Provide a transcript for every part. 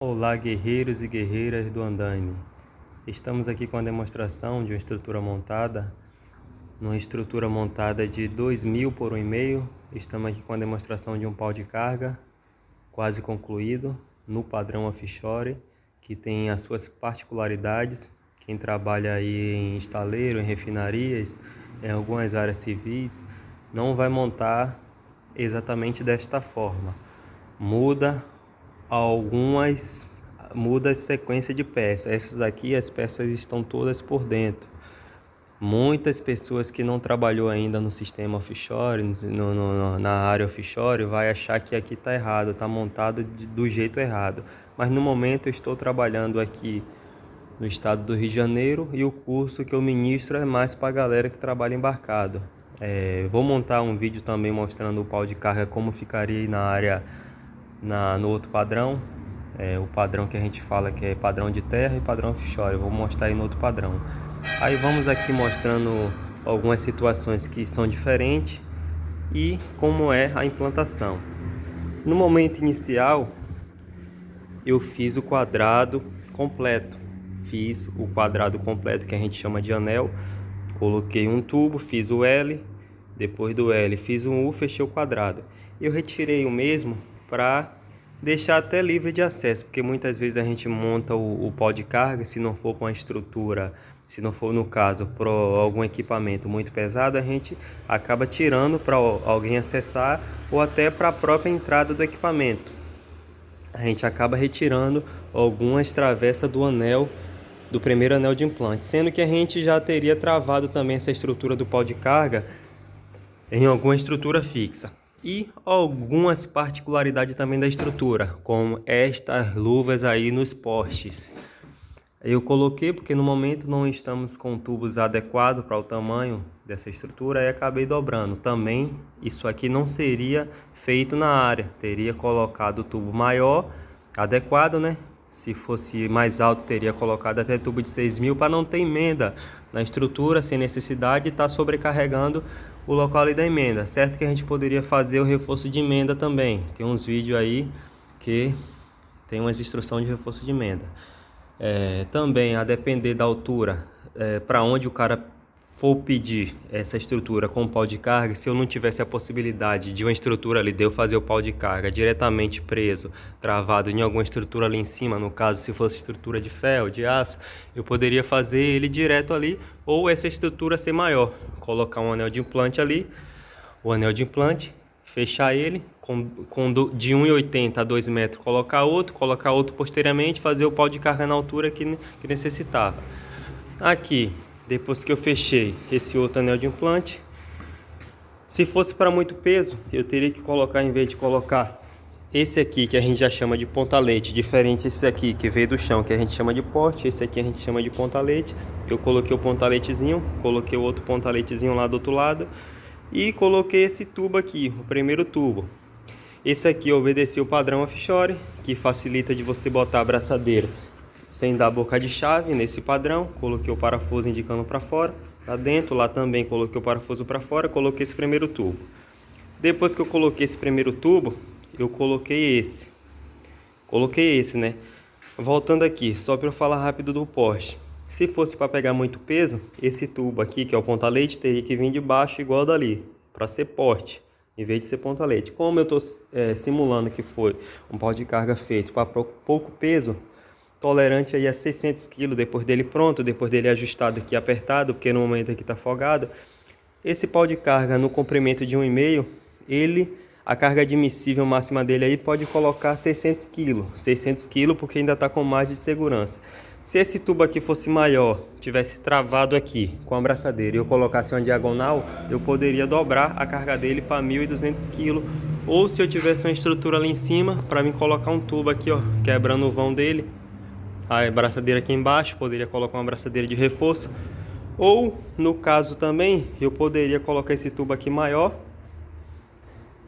Olá, guerreiros e guerreiras do andaime. Estamos aqui com a demonstração de uma estrutura montada, de 2.000 por 1,5. Estamos aqui com a demonstração de um pau de carga quase concluído no padrão offshore, que tem as suas particularidades. Quem trabalha aí em estaleiro, em refinarias, em algumas áreas civis, não vai montar exatamente desta forma. Muda a sequência de peças. Essas aqui, as peças estão todas por dentro. Muitas pessoas que não trabalhou ainda no sistema offshore, na área offshore, vai achar que aqui está errado, está montado do jeito errado. Mas no momento eu estou trabalhando aqui no estado do Rio de Janeiro e o curso que eu ministro é mais para a galera que trabalha embarcado. Vou montar um vídeo também mostrando o pau de carga, como ficaria na área, no outro padrão. O padrão que a gente fala que é padrão de terra e padrão offshore. Eu vou mostrar aí no outro padrão. Aí vamos aqui mostrando algumas situações que são diferentes e como é a implantação. No momento inicial, eu fiz o quadrado completo. Fiz o quadrado completo, que a gente chama de anel. Coloquei um tubo, fiz o L. Depois do L, fiz um U, fechei o quadrado. Eu retirei o mesmo para deixar até livre de acesso, porque muitas vezes a gente monta o pau de carga, se não for com a estrutura, se não for no caso para algum equipamento muito pesado, a gente acaba tirando para alguém acessar ou até para a própria entrada do equipamento. A gente acaba retirando algumas travessas do anel, do primeiro anel de implante, sendo que a gente já teria travado também essa estrutura do pau de carga em alguma estrutura fixa. E algumas particularidades também da estrutura, como estas luvas aí nos postes. Eu coloquei porque no momento não estamos com tubos adequados para o tamanho dessa estrutura e acabei dobrando. Também isso aqui não seria feito na área, teria colocado o tubo maior, adequado, né? Se fosse mais alto, teria colocado até tubo de 6.000 para não ter emenda na estrutura, sem necessidade de estar sobrecarregando o local ali da emenda. Certo que a gente poderia fazer o reforço de emenda também. Tem uns vídeos aí que tem umas instruções de reforço de emenda. Também, a depender da altura, para onde o cara for pedir essa estrutura com pau de carga, se eu não tivesse a possibilidade de uma estrutura ali, de eu fazer o pau de carga diretamente preso, travado em alguma estrutura ali em cima, no caso se fosse estrutura de ferro, de aço, eu poderia fazer ele direto ali, ou essa estrutura ser maior, colocar um anel de implante ali, o anel de implante, fechar ele de 1,80 a 2 metros, colocar outro posteriormente, fazer o pau de carga na altura que necessitava. Aqui, depois que eu fechei esse outro anel de implante, se fosse para muito peso, eu teria que colocar, em vez de colocar esse aqui que a gente já chama de ponta-leite, diferente esse aqui que veio do chão, que a gente chama de poste, esse aqui a gente chama de ponta-leite. Eu coloquei o ponta-leitezinho, coloquei o outro ponta-leitezinho lá do outro lado e coloquei esse tubo aqui, o primeiro tubo. Esse aqui obedeceu o padrão offshore, que facilita de você botar a abraçadeira sem dar boca de chave nesse padrão. Coloquei o parafuso indicando para fora, lá dentro, lá também coloquei o parafuso para fora, coloquei esse primeiro tubo. Depois que eu coloquei esse primeiro tubo, eu coloquei esse, né? Voltando aqui, só para eu falar rápido do poste. Se fosse para pegar muito peso, esse tubo aqui, que é o ponta-leite, teria que vir de baixo igual dali, para ser poste, em vez de ser ponta-leite. Como eu estou simulando que foi um pau de carga feito para pouco peso, tolerante aí a 600 kg, depois dele pronto, depois dele ajustado aqui apertado, porque no momento aqui está folgado, esse pau de carga no comprimento de 1,5, a carga admissível máxima dele aí pode colocar 600 kg, porque ainda está com margem de segurança. Se esse tubo aqui fosse maior, tivesse travado aqui com a abraçadeira e eu colocasse uma diagonal, eu poderia dobrar a carga dele para 1.200 kg. Ou se eu tivesse uma estrutura ali em cima, para mim colocar um tubo aqui, ó, quebrando o vão dele, a abraçadeira aqui embaixo, poderia colocar uma abraçadeira de reforço. Ou, no caso também, eu poderia colocar esse tubo aqui maior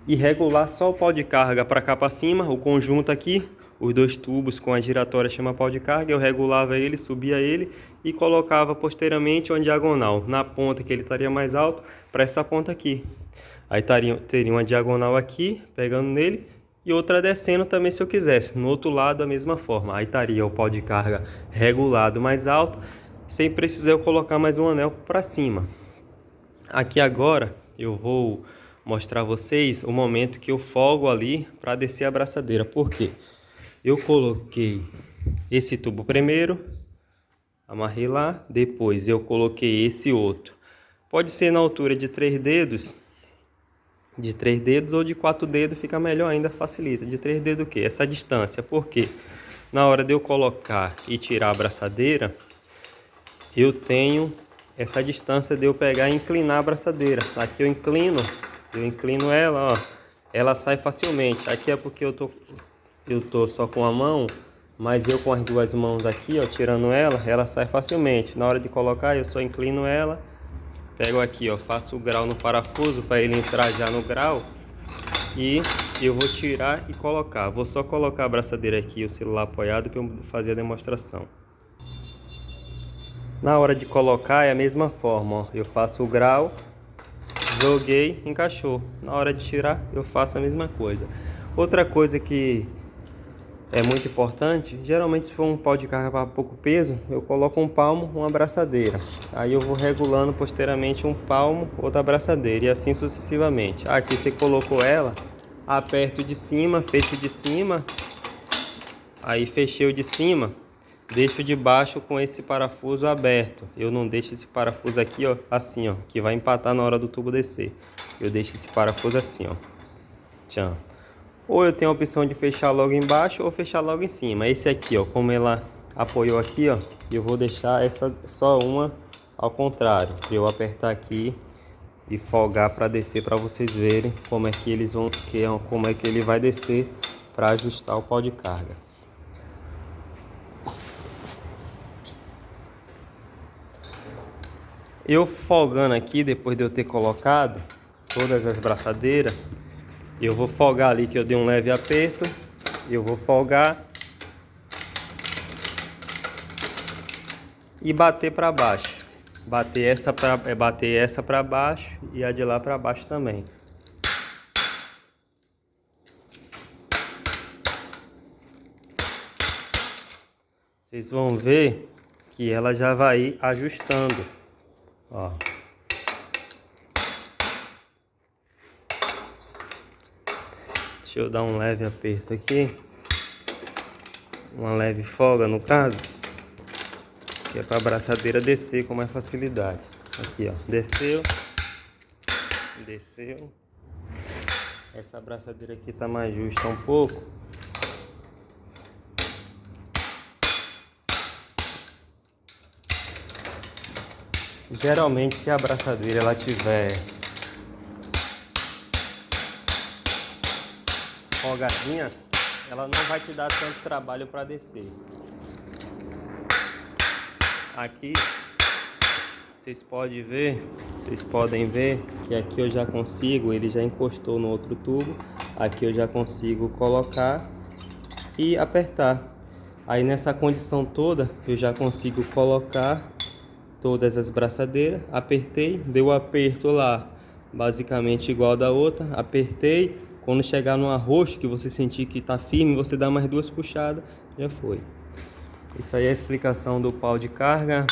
e regular só o pau de carga para cá para cima, o conjunto aqui, os dois tubos com a giratória chama pau de carga, eu regulava ele, subia ele e colocava posteriormente uma diagonal na ponta que ele estaria mais alto para essa ponta aqui. Aí teria uma diagonal aqui, pegando nele, e outra descendo também se eu quisesse. No outro lado da mesma forma, aí estaria o pau de carga regulado mais alto, sem precisar eu colocar mais um anel para cima. Aqui agora eu vou mostrar a vocês o momento que eu folgo ali para descer a abraçadeira. Por quê? Eu coloquei esse tubo primeiro, amarrei lá, depois eu coloquei esse outro. Pode ser na altura de 3 dedos, ou de 4 dedos, fica melhor ainda, facilita. De 3 dedos o quê? Essa distância, porque na hora de eu colocar e tirar a abraçadeira, eu tenho essa distância de eu pegar e inclinar a abraçadeira. Aqui eu inclino ela, ó, ela sai facilmente. Aqui é porque eu tô só com a mão, mas eu com as duas mãos aqui, ó, tirando ela sai facilmente. Na hora de colocar, eu só inclino ela, pego aqui, ó, faço o grau no parafuso para ele entrar já no grau, e eu vou tirar e colocar. Vou só colocar a abraçadeira aqui, o celular apoiado, para eu fazer a demonstração. Na hora de colocar é a mesma forma, ó. Eu faço o grau, joguei, encaixou. Na hora de tirar, eu faço a mesma coisa. Outra coisa que é muito importante, geralmente se for um pau de carga para pouco peso, eu coloco um palmo, uma abraçadeira. Aí eu vou regulando posteriormente um palmo, outra abraçadeira, e assim sucessivamente. Aqui você colocou ela, aperto de cima, fecho de cima, aí fechei o de cima, deixo de baixo com esse parafuso aberto. Eu não deixo esse parafuso aqui, ó, assim, ó, que vai empatar na hora do tubo descer. Eu deixo esse parafuso assim, ó. Tchau. Ou eu tenho a opção de fechar logo embaixo ou fechar logo em cima. Esse aqui, ó, como ela apoiou aqui, ó, eu vou deixar essa só uma ao contrário, para eu apertar aqui e folgar para descer, para vocês verem como é que eles vão, como é que ele vai descer para ajustar o pau de carga. Eu folgando aqui, depois de eu ter colocado todas as braçadeiras, eu vou folgar ali que eu dei um leve aperto, eu vou folgar e bater para baixo. Bater essa para baixo e a de lá para baixo também. Vocês vão ver que ela já vai ir ajustando, ó. Deixa eu dar um leve aperto aqui, uma leve folga no caso, que é para a abraçadeira descer com mais facilidade. Aqui, ó, desceu, desceu. Essa abraçadeira aqui tá mais justa um pouco. Geralmente, se a abraçadeira ela tiver folgadinha, ela não vai te dar tanto trabalho para descer. Aqui vocês podem ver que aqui eu já consigo, ele já encostou no outro tubo. Aqui eu já consigo colocar e apertar. Aí nessa condição toda eu já consigo colocar todas as braçadeiras. Apertei, deu o aperto lá, basicamente igual da outra. Apertei, quando chegar no arroxo que você sentir que está firme, você dá mais 2 puxadas, já foi. Isso aí é a explicação do pau de carga.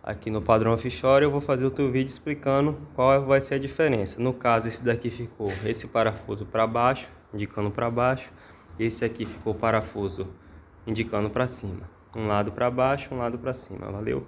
Aqui no padrão offshore eu vou fazer outro vídeo explicando qual vai ser a diferença. No caso, esse daqui ficou esse parafuso para baixo, indicando para baixo. Esse aqui ficou parafuso indicando para cima. Um lado para baixo, um lado para cima. Valeu?